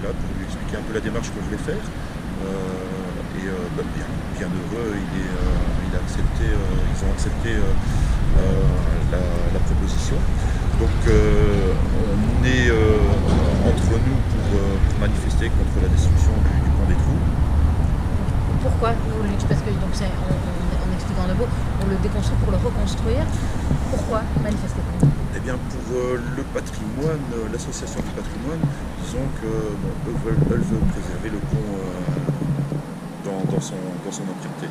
là pour lui expliquer un peu la démarche que je voulais faire. Bien heureux, il a accepté, ils ont accepté la proposition. Donc on est entre nous pour manifester contre la destruction du pont des Trous. Pourquoi vous le dites? Parce que donc en expliquant en un mot, on le déconstruit pour le reconstruire. Pourquoi manifester? Eh bien pour le patrimoine, l'association du patrimoine, disons que eux veulent préserver le pont dans son entièreté.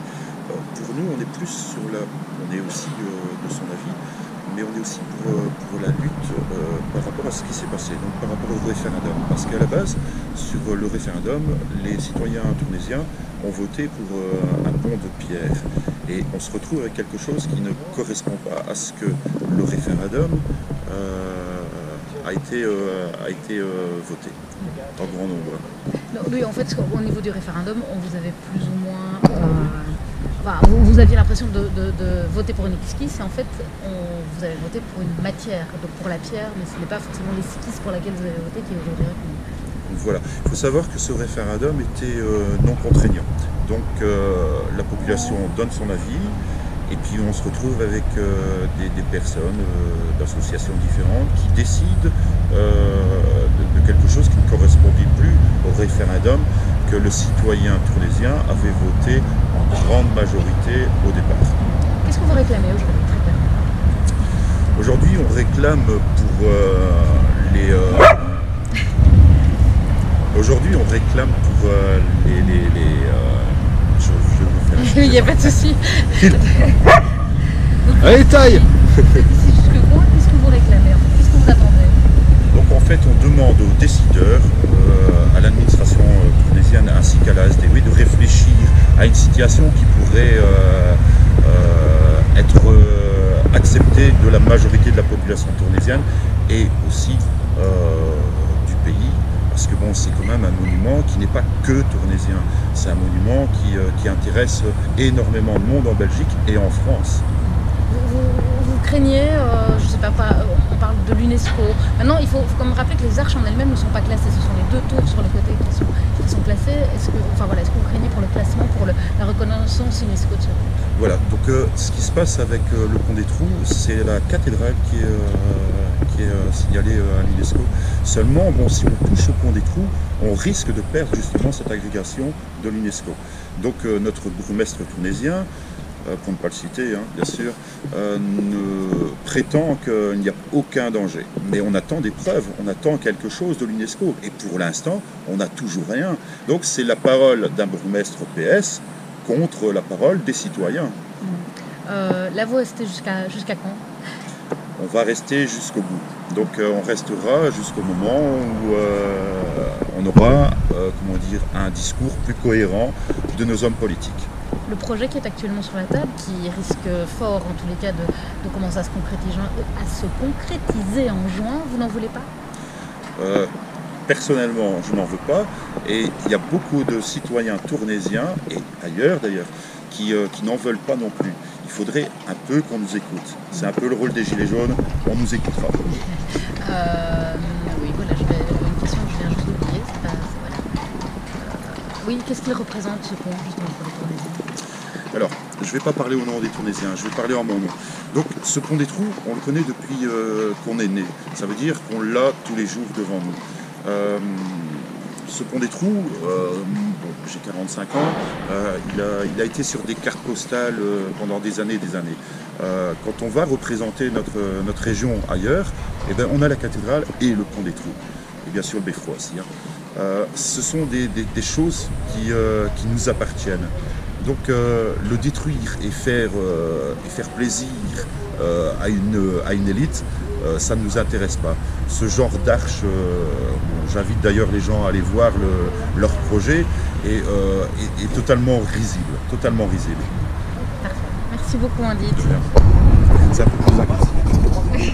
Pour nous, on est plus sur on est aussi de son avis, mais on est aussi pour la lutte par rapport à ce qui s'est passé, donc par rapport au référendum. Parce qu'à la base, sur le référendum, les citoyens tournaisiens ont voté pour un pont de pierre. Et on se retrouve avec quelque chose qui ne correspond pas à ce que le référendum a été voté en grand nombre. Oui, en fait, au niveau du référendum, on vous avait plus ou moins... vous aviez l'impression de voter pour une esquisse, et en fait, vous avez voté pour une matière, donc pour la pierre, mais ce n'est pas forcément l'esquisse pour laquelle vous avez voté qui est aujourd'hui reconnue. Voilà, il faut savoir que ce référendum était non contraignant. Donc la population donne son avis, et puis on se retrouve avec des personnes d'associations différentes qui décident de quelque chose qui ne correspondait plus au référendum que le citoyen tournaisien avait voté en grande majorité au départ. Qu'est-ce que vous réclamez aujourd'hui, très clairement? Aujourd'hui, on réclame pour les... Aujourd'hui, on réclame pour Il n'y a pas de souci. Allez, taille. D'ici jusque quoi? Qu'est-ce que vous réclamez? Qu'est-ce que vous attendez? Donc en fait, on demande aux décideurs, à l'administration tournaisienne ainsi qu'à la SDW de réfléchir à une situation qui pourrait être acceptée de la majorité de la population tournaisienne et aussi du pays. Parce que bon, c'est quand même un monument qui n'est pas que tournaisien, c'est un monument qui intéresse énormément de monde en Belgique et en France. Vous craignez, je ne sais pas, on parle de l'UNESCO. Maintenant, il faut quand même rappeler que les arches en elles-mêmes ne sont pas classées, ce sont les deux tours sur le côté qui sont classées. Est-ce que vous craignez pour le classement, pour la reconnaissance UNESCO de ce pont? Voilà, donc ce qui se passe avec le pont des Trous, c'est la cathédrale qui est signalée à l'UNESCO. Seulement, bon, si on touche au pont des Trous, on risque de perdre justement cette agrégation de l'UNESCO. Donc notre bourgmestre tournaisien, pour ne pas le citer, hein, bien sûr, prétend qu'il n'y a aucun danger. Mais on attend des preuves, on attend quelque chose de l'UNESCO. Et pour l'instant, on n'a toujours rien. Donc c'est la parole d'un bourgmestre PS contre la parole des citoyens. Là, vous restez jusqu'à quand? On va rester jusqu'au bout. Donc on restera jusqu'au moment où on aura un discours plus cohérent de nos hommes politiques. Le projet qui est actuellement sur la table, qui risque fort en tous les cas de commencer à se concrétiser en juin, vous n'en voulez pas? Personnellement, je n'en veux pas. Et il y a beaucoup de citoyens tournaisiens, et ailleurs d'ailleurs, qui n'en veulent pas non plus. Il faudrait un peu qu'on nous écoute. C'est un peu le rôle des Gilets jaunes, on nous écoutera. Oui, voilà, une question que je viens juste d'oublier. Oui, qu'est-ce qu'il représente ce pont justement pour les Tournaisiens? Alors, je ne vais pas parler au nom des Tournaisiens, je vais parler en mon nom. Donc, ce pont des Trous, on le connaît depuis qu'on est né. Ça veut dire qu'on l'a tous les jours devant nous. Ce pont des Trous, j'ai 45 ans, il a été sur des cartes postales pendant des années et des années. Quand on va représenter notre région ailleurs, eh ben, on a la cathédrale et le pont des Trous. Et bien sûr le beffroi aussi. Hein. Ce sont des choses qui nous appartiennent. Donc le détruire et faire plaisir à une élite, ça ne nous intéresse pas. Ce genre d'arche, j'invite d'ailleurs les gens à aller voir leur projet, est totalement risible. Parfait. Merci beaucoup, Andy. C'est un peu plus agressif.